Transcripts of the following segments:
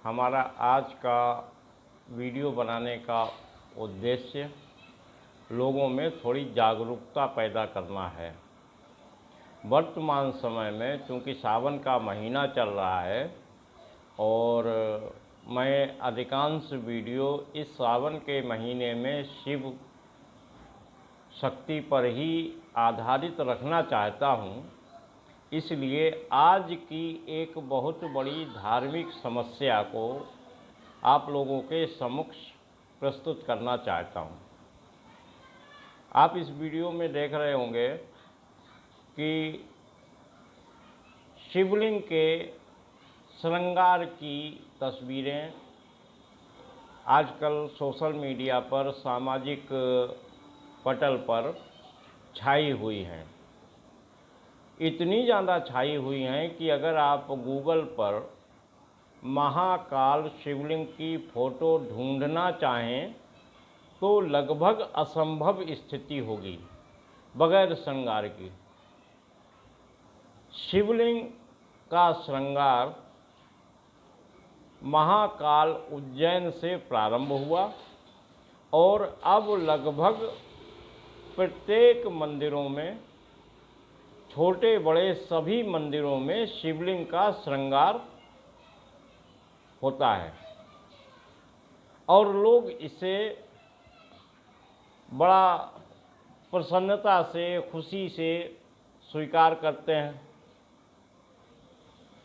हमारा आज का वीडियो बनाने का उद्देश्य लोगों में थोड़ी जागरूकता पैदा करना है। वर्तमान समय में चूँकि सावन का महीना चल रहा है और मैं अधिकांश वीडियो इस सावन के महीने में शिव शक्ति पर ही आधारित रखना चाहता हूँ, इसलिए आज की एक बहुत बड़ी धार्मिक समस्या को आप लोगों के समक्ष प्रस्तुत करना चाहता हूँ। आप इस वीडियो में देख रहे होंगे कि शिवलिंग के श्रृंगार की तस्वीरें आजकल सोशल मीडिया पर, सामाजिक पटल पर छाई हुई हैं। इतनी ज़्यादा छाई हुई हैं कि अगर आप गूगल पर महाकाल शिवलिंग की फ़ोटो ढूंढना चाहें तो लगभग असंभव स्थिति होगी बगैर श्रृंगार की। शिवलिंग का श्रृंगार महाकाल उज्जैन से प्रारंभ हुआ और अब लगभग प्रत्येक मंदिरों में, छोटे बड़े सभी मंदिरों में शिवलिंग का श्रृंगार होता है और लोग इसे बड़ा प्रसन्नता से, खुशी से स्वीकार करते हैं।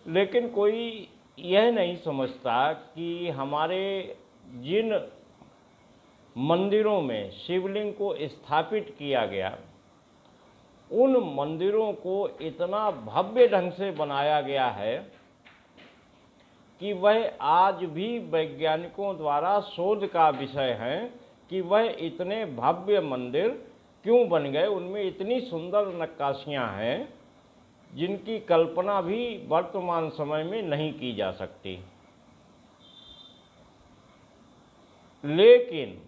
लेकिन कोई यह नहीं समझता कि हमारे जिन मंदिरों में शिवलिंग को स्थापित किया गया, उन मंदिरों को इतना भव्य ढंग से बनाया गया है कि वह आज भी वैज्ञानिकों द्वारा शोध का विषय है कि वह इतने भव्य मंदिर क्यों बन गए। उनमें इतनी सुंदर नक्काशियां हैं जिनकी कल्पना भी वर्तमान समय में नहीं की जा सकती। लेकिन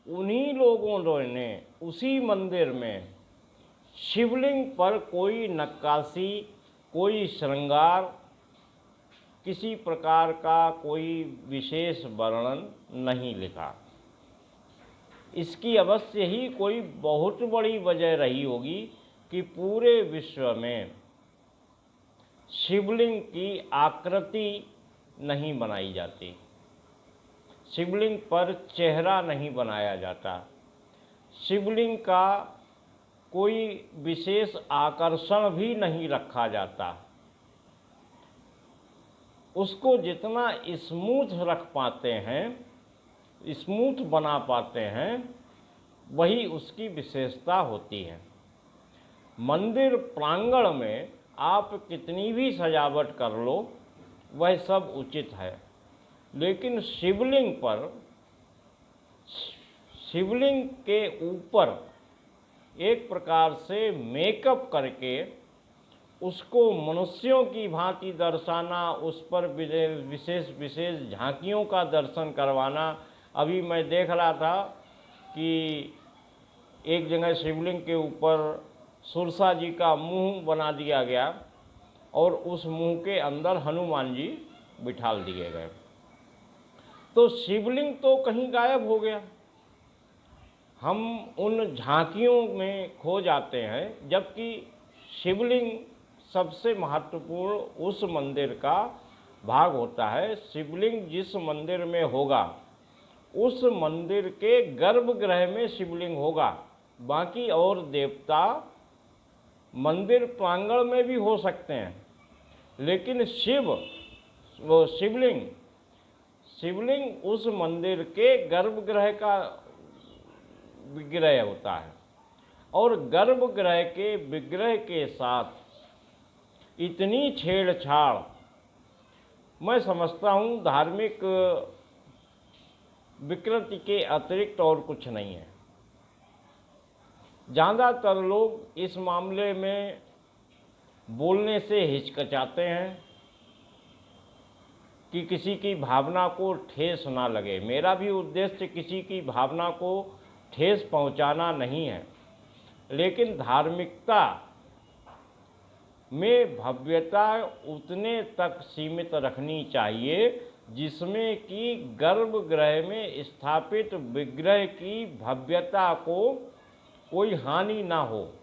उन्हीं लोगों ने उसी मंदिर में शिवलिंग पर कोई नक्काशी, कोई श्रृंगार, किसी प्रकार का कोई विशेष वर्णन नहीं लिखा। इसकी अवश्य ही कोई बहुत बड़ी वजह रही होगी कि पूरे विश्व में शिवलिंग की आकृति नहीं बनाई जाती, शिवलिंग पर चेहरा नहीं बनाया जाता, शिवलिंग का कोई विशेष आकर्षण भी नहीं रखा जाता। उसको जितना स्मूथ रख पाते हैं, स्मूथ बना पाते हैं, वही उसकी विशेषता होती है। मंदिर प्रांगण में आप कितनी भी सजावट कर लो, वह सब उचित है, लेकिन शिवलिंग पर, शिवलिंग के ऊपर एक प्रकार से मेकअप करके उसको मनुष्यों की भांति दर्शाना, उस पर विशेष विशेष झांकियों का दर्शन करवाना। अभी मैं देख रहा था कि एक जगह शिवलिंग के ऊपर सुरसा जी का मुंह बना दिया गया और उस मुंह के अंदर हनुमान जी बिठाल दिए गए। तो शिवलिंग तो कहीं गायब हो गया। हम उन झांकियों में खो जाते हैं, जबकि शिवलिंग सबसे महत्वपूर्ण उस मंदिर का भाग होता है। शिवलिंग जिस मंदिर में होगा, उस मंदिर के गर्भगृह में शिवलिंग होगा। बाकी और देवता मंदिर प्रांगण में भी हो सकते हैं, लेकिन शिवलिंग उस मंदिर के गर्भगृह का विग्रह होता है और गर्भगृह के विग्रह के साथ इतनी छेड़छाड़, मैं समझता हूँ, धार्मिक विकृति के अतिरिक्त और कुछ नहीं है। ज़्यादातर लोग इस मामले में बोलने से हिचकिचाते हैं कि किसी की भावना को ठेस ना लगे। मेरा भी उद्देश्य किसी की भावना को ठेस पहुंचाना नहीं है, लेकिन धार्मिकता में भव्यता उतने तक सीमित रखनी चाहिए जिसमें कि गर्भगृह में स्थापित विग्रह की भव्यता को कोई हानि ना हो।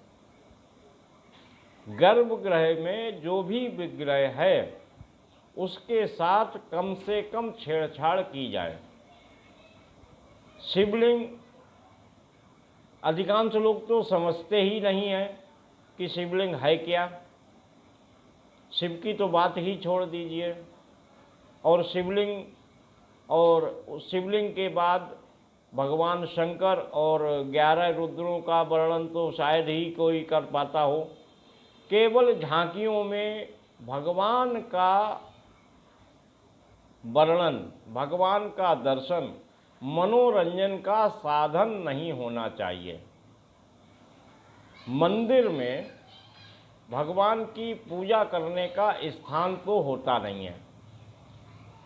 गर्भगृह में जो भी विग्रह है उसके साथ कम से कम छेड़छाड़ की जाए। शिवलिंग अधिकांश लोग तो समझते ही नहीं हैं कि शिवलिंग है क्या। शिव की तो बात ही छोड़ दीजिए। और शिवलिंग के बाद भगवान शंकर और 11 रुद्रों का वर्णन तो शायद ही कोई कर पाता हो। केवल झांकियों में भगवान का वर्णन, भगवान का दर्शन मनोरंजन का साधन नहीं होना चाहिए। मंदिर में भगवान की पूजा करने का स्थान तो होता नहीं है।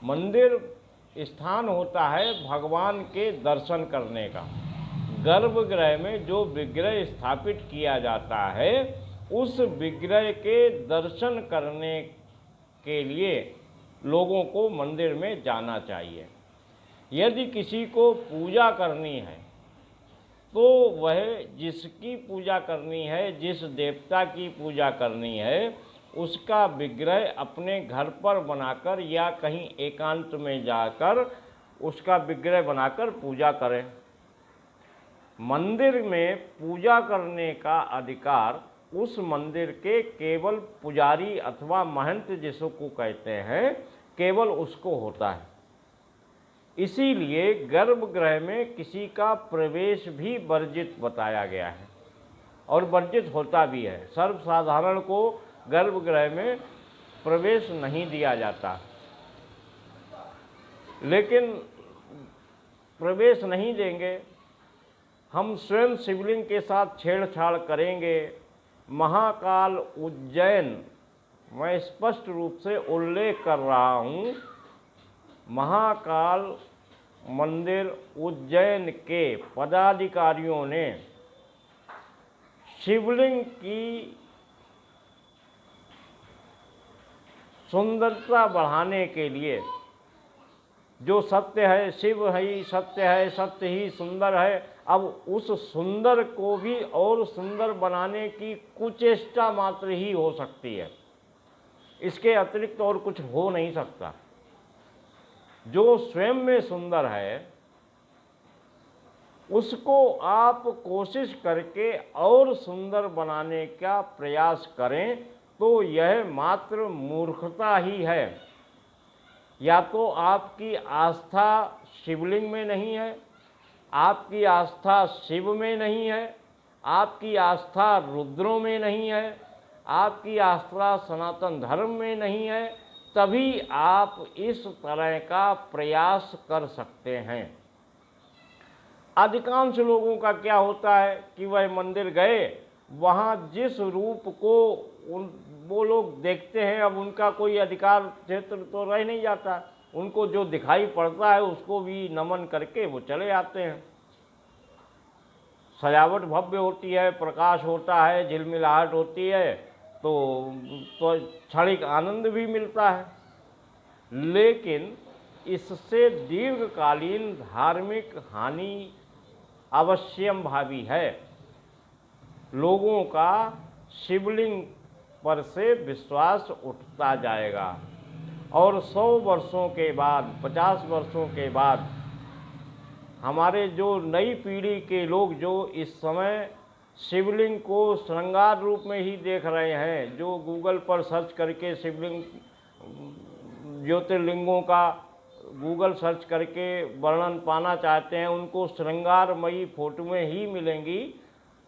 मंदिर स्थान होता है भगवान के दर्शन करने का। गर्भगृह में जो विग्रह स्थापित किया जाता है उस विग्रह के दर्शन करने के लिए लोगों को मंदिर में जाना चाहिए। यदि किसी को पूजा करनी है तो वह जिसकी पूजा करनी है, जिस देवता की पूजा करनी है, उसका विग्रह अपने घर पर बनाकर या कहीं एकांत में जाकर उसका विग्रह बनाकर पूजा करें। मंदिर में पूजा करने का अधिकार उस मंदिर के केवल पुजारी अथवा महंत जिसको कहते हैं, केवल उसको होता है। इसीलिए गर्भगृह में किसी का प्रवेश भी वर्जित बताया गया है और वर्जित होता भी है। सर्वसाधारण को गर्भगृह में प्रवेश नहीं दिया जाता, लेकिन प्रवेश नहीं देंगे, हम स्वयं शिवलिंग के साथ छेड़छाड़ करेंगे। महाकाल उज्जैन, मैं स्पष्ट रूप से उल्लेख कर रहा हूँ, महाकाल मंदिर उज्जैन के पदाधिकारियों ने शिवलिंग की सुंदरता बढ़ाने के लिए, जो सत्य है शिव ही सत्य है, सत्य ही सुंदर है, अब उस सुंदर को भी और सुंदर बनाने की कुचेष्टा मात्र ही हो सकती है। इसके अतिरिक्त और कुछ हो नहीं सकता। जो स्वयं में सुंदर है उसको आप कोशिश करके और सुंदर बनाने का प्रयास करें तो यह मात्र मूर्खता ही है। या तो आपकी आस्था शिवलिंग में नहीं है, आपकी आस्था शिव में नहीं है, आपकी आस्था रुद्रों में नहीं है, आपकी आस्था सनातन धर्म में नहीं है, तभी आप इस तरह का प्रयास कर सकते हैं। अधिकांश लोगों का क्या होता है कि वह मंदिर गए, वहाँ जिस रूप को वो लोग देखते हैं, अब उनका कोई अधिकार क्षेत्र तो रह नहीं जाता, उनको जो दिखाई पड़ता है उसको भी नमन करके वो चले आते हैं। सजावट भव्य होती है, प्रकाश होता है, झिलमिलाहट होती है, तो क्षणिक आनंद भी मिलता है, लेकिन इससे दीर्घकालीन धार्मिक हानि अवश्यम भावी है। लोगों का शिवलिंग पर से विश्वास उठता जाएगा और 100 वर्षों के बाद, 50 वर्षों के बाद हमारे जो नई पीढ़ी के लोग जो इस समय शिवलिंग को श्रृंगार रूप में ही देख रहे हैं, जो गूगल पर सर्च करके शिवलिंग ज्योतिर्लिंगों का गूगल सर्च करके वर्णन पाना चाहते हैं, उनको श्रृंगारमयी फोटोएं ही मिलेंगी।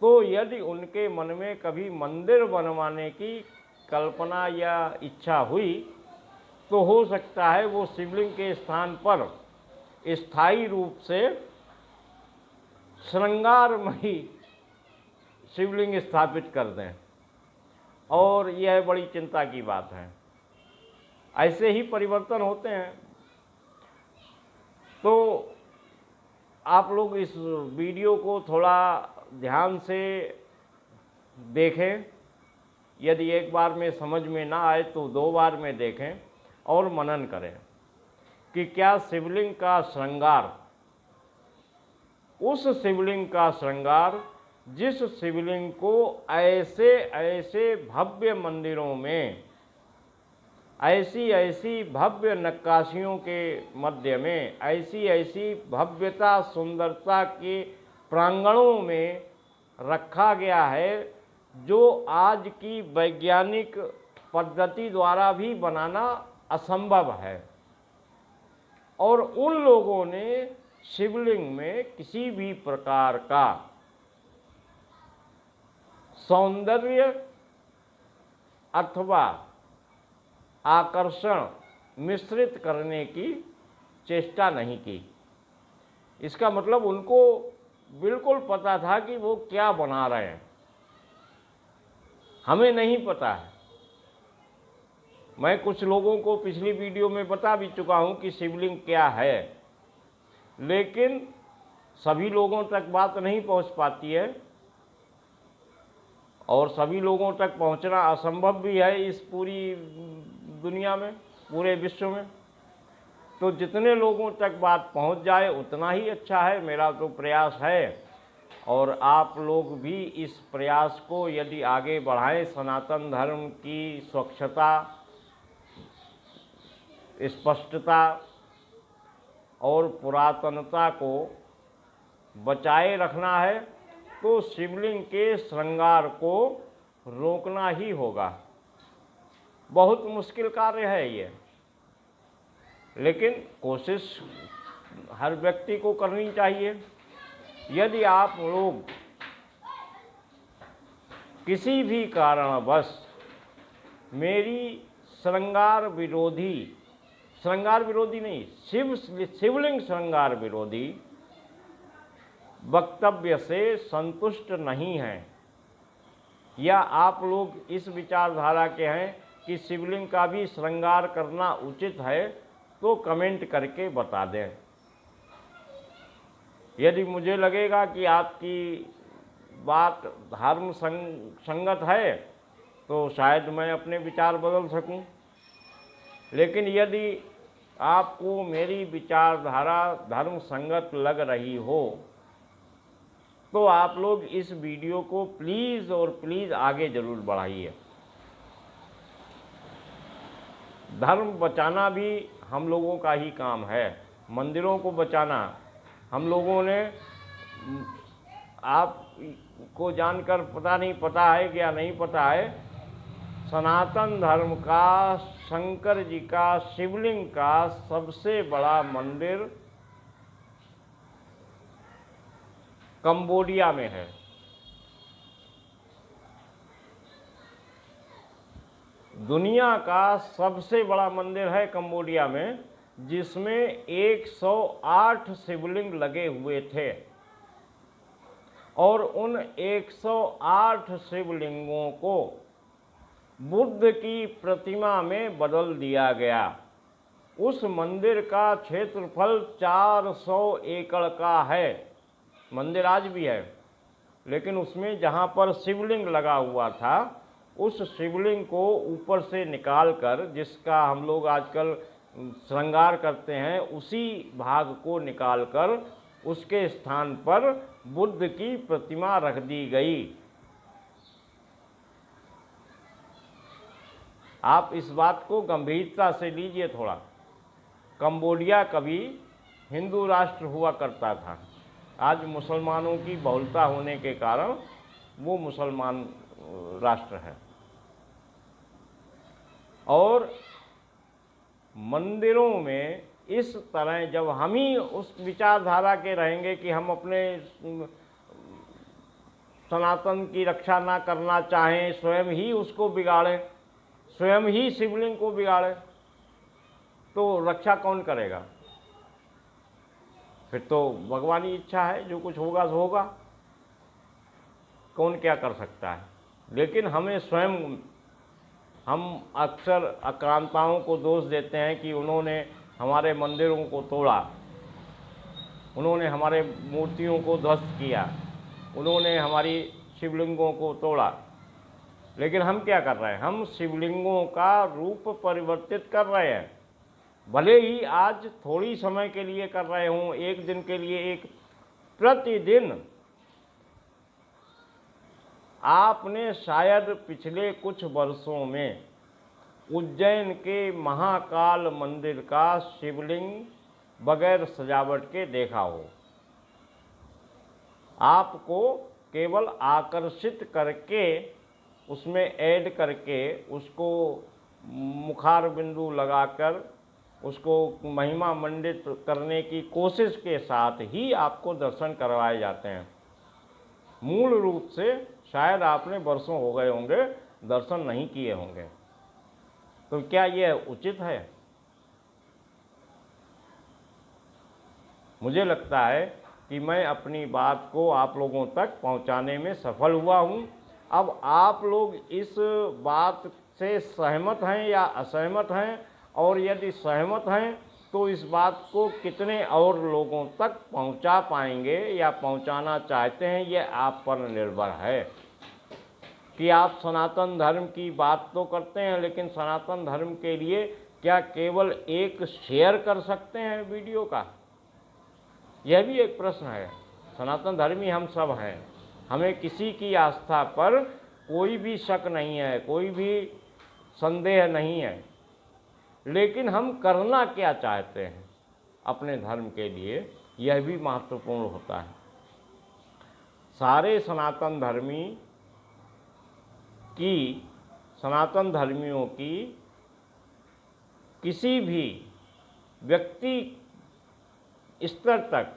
तो यदि उनके मन में कभी मंदिर बनवाने की कल्पना या इच्छा हुई तो हो सकता है वो शिवलिंग के स्थान पर स्थायी रूप से श्रृंगारमयी शिवलिंग स्थापित कर दें, और यह बड़ी चिंता की बात है। ऐसे ही परिवर्तन होते हैं। तो आप लोग इस वीडियो को थोड़ा ध्यान से देखें। यदि एक बार में समझ में ना आए तो 2 बार में देखें और मनन करें। कि क्या शिवलिंग का श्रृंगार, उस शिवलिंग का श्रृंगार जिस शिवलिंग को ऐसे ऐसे भव्य मंदिरों में, ऐसी ऐसी भव्य नक्काशियों के मध्य में, ऐसी ऐसी भव्यता सुंदरता के प्रांगणों में रखा गया है, जो आज की वैज्ञानिक पद्धति द्वारा भी बनाना असंभव है। और उन लोगों ने शिवलिंग में किसी भी प्रकार का सौंदर्य अथवा आकर्षण मिश्रित करने की चेष्टा नहीं की। इसका मतलब उनको बिल्कुल पता था कि वो क्या बना रहे हैं, हमें नहीं पता है। मैं कुछ लोगों को पिछली वीडियो में बता भी चुका हूं कि शिवलिंग क्या है, लेकिन सभी लोगों तक बात नहीं पहुंच पाती है और सभी लोगों तक पहुंचना असंभव भी है इस पूरी दुनिया में, पूरे विश्व में। तो जितने लोगों तक बात पहुंच जाए उतना ही अच्छा है। मेरा तो प्रयास है और आप लोग भी इस प्रयास को यदि आगे बढ़ाएं, सनातन धर्म की स्वच्छता, स्पष्टता और पुरातनता को बचाए रखना है तो शिवलिंग के श्रृंगार को रोकना ही होगा। बहुत मुश्किल कार्य है ये, लेकिन कोशिश हर व्यक्ति को करनी चाहिए। यदि आप लोग किसी भी कारणवश मेरी श्रृंगार विरोधी नहीं, शिवलिंग श्रृंगार विरोधी वक्तव्य से संतुष्ट नहीं हैं, या आप लोग इस विचारधारा के हैं कि शिवलिंग का भी श्रृंगार करना उचित है, तो कमेंट करके बता दें। यदि मुझे लगेगा कि आपकी बात धर्म संगत है तो शायद मैं अपने विचार बदल सकूं, लेकिन यदि आपको मेरी विचारधारा धर्म संगत लग रही हो तो आप लोग इस वीडियो को प्लीज़ और प्लीज़ आगे ज़रूर बढ़ाइए। धर्म बचाना भी हम लोगों का ही काम है, मंदिरों को बचाना। हम लोगों ने, आपको जानकर पता नहीं पता है या नहीं पता है, सनातन धर्म का, शंकर जी का, शिवलिंग का सबसे बड़ा मंदिर कंबोडिया में है। दुनिया का सबसे बड़ा मंदिर है कंबोडिया में, जिसमें 108 शिवलिंग लगे हुए थे और उन 108 शिवलिंगों को बुद्ध की प्रतिमा में बदल दिया गया। उस मंदिर का क्षेत्रफल 400 एकड़ का है। मंदिर आज भी है, लेकिन उसमें जहाँ पर शिवलिंग लगा हुआ था, उस शिवलिंग को ऊपर से निकालकर, जिसका हम लोग आजकल श्रृंगार करते हैं, उसी भाग को निकालकर उसके स्थान पर बुद्ध की प्रतिमा रख दी गई। आप इस बात को गंभीरता से लीजिए थोड़ा। कंबोडिया कभी हिंदू राष्ट्र हुआ करता था, आज मुसलमानों की बहुलता होने के कारण वो मुसलमान राष्ट्र है। और मंदिरों में इस तरह जब हम ही उस विचारधारा के रहेंगे कि हम अपने सनातन की रक्षा ना करना चाहें, स्वयं ही उसको बिगाड़ें, स्वयं ही शिवलिंग को बिगाड़ें, तो रक्षा कौन करेगा? फिर तो भगवानी इच्छा है, जो कुछ होगा सो होगा, कौन क्या कर सकता है। लेकिन हमें स्वयं, हम अक्सर आक्रांताओं को दोष देते हैं कि उन्होंने हमारे मंदिरों को तोड़ा, उन्होंने हमारे मूर्तियों को ध्वस्त किया, उन्होंने हमारी शिवलिंगों को तोड़ा। लेकिन हम क्या कर रहे हैं? हम शिवलिंगों का रूप परिवर्तित कर रहे हैं। भले ही आज थोड़ी समय के लिए कर रहे हों, एक दिन के लिए, एक प्रतिदिन आपने शायद पिछले कुछ वर्षों में उज्जैन के महाकाल मंदिर का शिवलिंग बगैर सजावट के देखा हो। आपको केवल आकर्षित करके, उसमें ऐड करके, उसको मुखार बिंदु लगाकर उसको महिमा मंडित करने की कोशिश के साथ ही आपको दर्शन करवाए जाते हैं। मूल रूप से शायद आपने वर्षों हो गए होंगे दर्शन नहीं किए होंगे। तो क्या यह उचित है? मुझे लगता है कि मैं अपनी बात को आप लोगों तक पहुंचाने में सफल हुआ हूं। अब आप लोग इस बात से सहमत हैं या असहमत हैं, और यदि सहमत हैं तो इस बात को कितने और लोगों तक पहुंचा पाएंगे या पहुंचाना चाहते हैं, यह आप पर निर्भर है। कि आप सनातन धर्म की बात तो करते हैं, लेकिन सनातन धर्म के लिए क्या केवल एक शेयर कर सकते हैं वीडियो का? यह भी एक प्रश्न है। सनातन धर्मी हम सब हैं, हमें किसी की आस्था पर कोई भी शक नहीं है, कोई भी संदेह नहीं है, लेकिन हम करना क्या चाहते हैं अपने धर्म के लिए, यह भी महत्वपूर्ण होता है। सारे सनातन धर्मियों की किसी भी व्यक्ति स्तर तक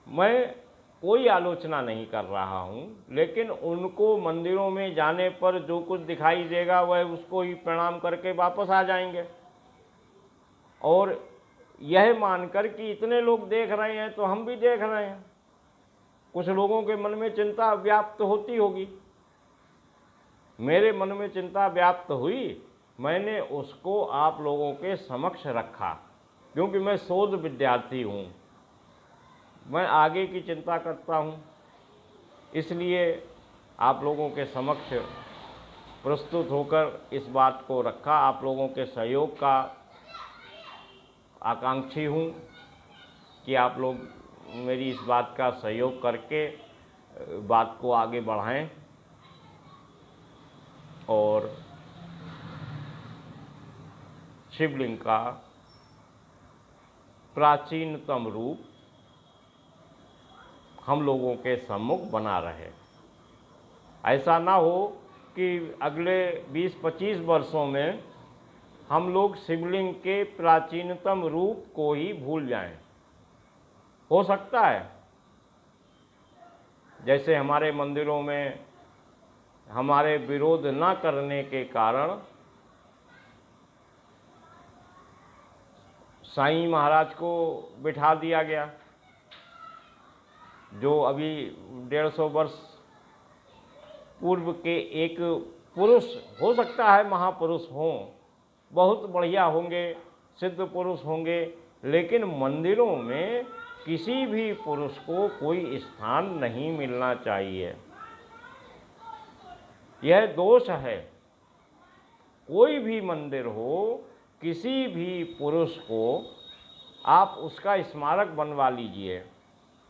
मैं कोई आलोचना नहीं कर रहा हूँ, लेकिन उनको मंदिरों में जाने पर जो कुछ दिखाई देगा वह उसको ही प्रणाम करके वापस आ जाएंगे, और यह मानकर कि इतने लोग देख रहे हैं तो हम भी देख रहे हैं। कुछ लोगों के मन में चिंता व्याप्त होती होगी, मेरे मन में चिंता व्याप्त हुई, मैंने उसको आप लोगों के समक्ष रखा, क्योंकि मैं शोध विद्यार्थी हूँ, मैं आगे की चिंता करता हूँ, इसलिए आप लोगों के समक्ष प्रस्तुत होकर इस बात को रखा। आप लोगों के सहयोग का आकांक्षी हूँ कि आप लोग मेरी इस बात का सहयोग करके बात को आगे बढ़ाएं और शिवलिंग का प्राचीनतम रूप हम लोगों के सम्मुख बना रहे। ऐसा ना हो कि अगले 20-25 वर्षों में हम लोग शिवलिंग के प्राचीनतम रूप को ही भूल जाएं। हो सकता है जैसे हमारे मंदिरों में हमारे विरोध न करने के कारण साईं महाराज को बिठा दिया गया, जो अभी 150 वर्ष पूर्व के एक पुरुष, हो सकता है महापुरुष हों, बहुत बढ़िया होंगे, सिद्ध पुरुष होंगे, लेकिन मंदिरों में किसी भी पुरुष को कोई स्थान नहीं मिलना चाहिए। यह दोष है। कोई भी मंदिर हो, किसी भी पुरुष को आप उसका स्मारक बनवा लीजिए,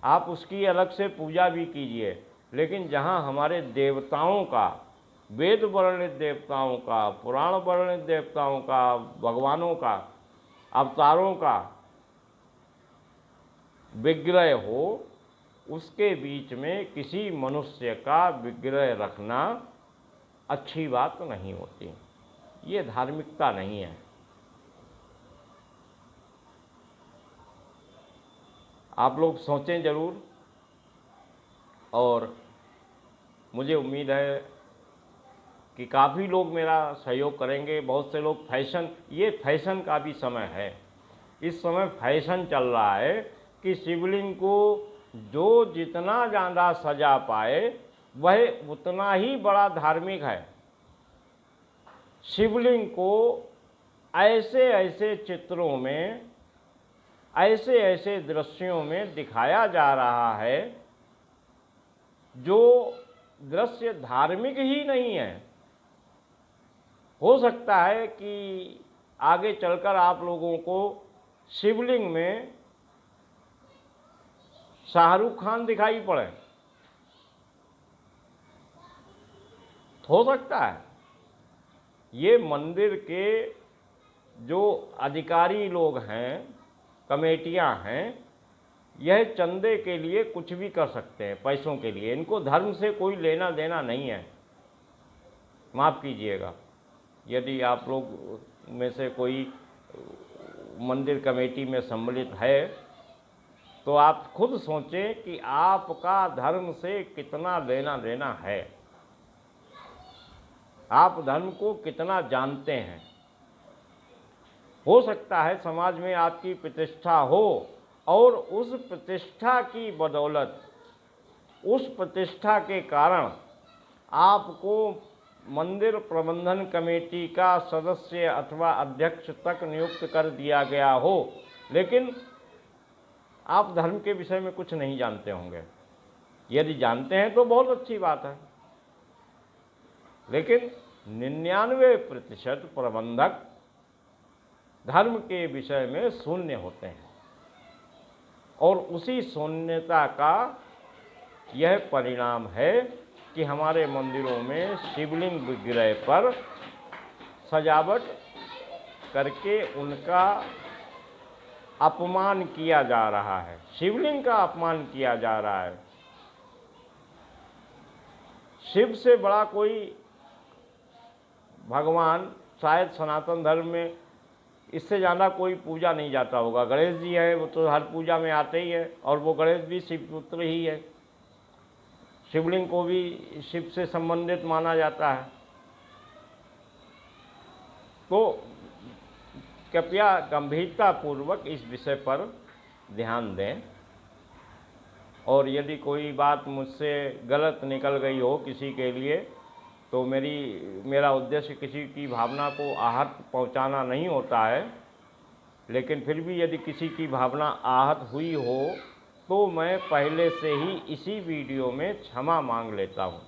आप उसकी अलग से पूजा भी कीजिए, लेकिन जहाँ हमारे देवताओं का, वेद वर्णित देवताओं का, पुराण वर्णित देवताओं का, भगवानों का, अवतारों का विग्रह हो, उसके बीच में किसी मनुष्य का विग्रह रखना अच्छी बात नहीं होती। ये धार्मिकता नहीं है। आप लोग सोचें ज़रूर, और मुझे उम्मीद है कि काफ़ी लोग मेरा सहयोग करेंगे। बहुत से लोग ये फैशन का भी समय है। इस समय फैशन चल रहा है कि शिवलिंग को जो जितना ज़्यादा सजा पाए वह उतना ही बड़ा धार्मिक है। शिवलिंग को ऐसे ऐसे चित्रों में, ऐसे ऐसे दृश्यों में दिखाया जा रहा है जो दृश्य धार्मिक ही नहीं है। हो सकता है कि आगे चलकर आप लोगों को शिवलिंग में शाहरुख खान दिखाई पड़े, हो सकता है। ये मंदिर के जो अधिकारी लोग हैं, कमेटियां हैं, यह चंदे के लिए कुछ भी कर सकते हैं, पैसों के लिए। इनको धर्म से कोई लेना देना नहीं है। माफ़ कीजिएगा, यदि आप लोग में से कोई मंदिर कमेटी में सम्मिलित है तो आप खुद सोचें कि आपका धर्म से कितना लेना देना है, आप धर्म को कितना जानते हैं। हो सकता है समाज में आपकी प्रतिष्ठा हो और उस प्रतिष्ठा की बदौलत, उस प्रतिष्ठा के कारण आपको मंदिर प्रबंधन कमेटी का सदस्य अथवा अध्यक्ष तक नियुक्त कर दिया गया हो, लेकिन आप धर्म के विषय में कुछ नहीं जानते होंगे। यदि जानते हैं तो बहुत अच्छी बात है, लेकिन 99% प्रबंधक धर्म के विषय में शून्य होते हैं और उसी शून्यता का यह परिणाम है कि हमारे मंदिरों में शिवलिंग विग्रह पर सजावट करके उनका अपमान किया जा रहा है, शिवलिंग का अपमान किया जा रहा है। शिव से बड़ा कोई भगवान शायद सनातन धर्म में इससे ज़्यादा कोई पूजा नहीं जाता होगा। गणेश जी है, वो तो हर पूजा में आते ही है और वो गणेश भी शिव पुत्र ही है। शिवलिंग को भी शिव से संबंधित माना जाता है। तो कृपया गंभीरतापूर्वक इस विषय पर ध्यान दें और यदि कोई बात मुझसे गलत निकल गई हो किसी के लिए तो मेरा उद्देश्य किसी की भावना को आहत पहुंचाना नहीं होता है, लेकिन फिर भी यदि किसी की भावना आहत हुई हो तो मैं पहले से ही इसी वीडियो में क्षमा मांग लेता हूं।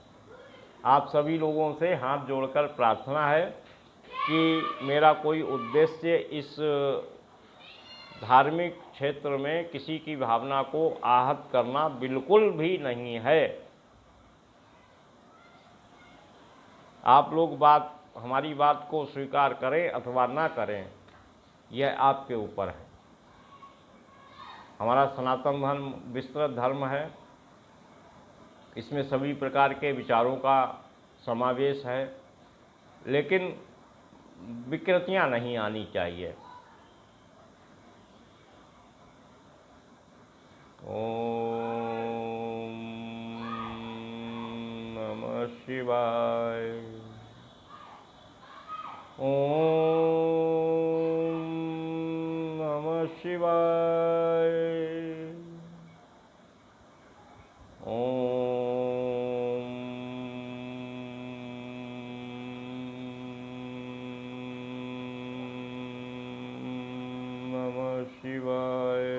आप सभी लोगों से हाथ जोड़कर प्रार्थना है कि मेरा कोई उद्देश्य इस धार्मिक क्षेत्र में किसी की भावना को आहत करना बिल्कुल भी नहीं है। आप लोग हमारी बात को स्वीकार करें अथवा ना करें, यह आपके ऊपर है। हमारा सनातन धर्म विस्तृत धर्म है, इसमें सभी प्रकार के विचारों का समावेश है, लेकिन विकृतियां नहीं आनी चाहिए। ओम नमः शिवाय। ओम नमः शिवाय। ओम नमः शिवाय।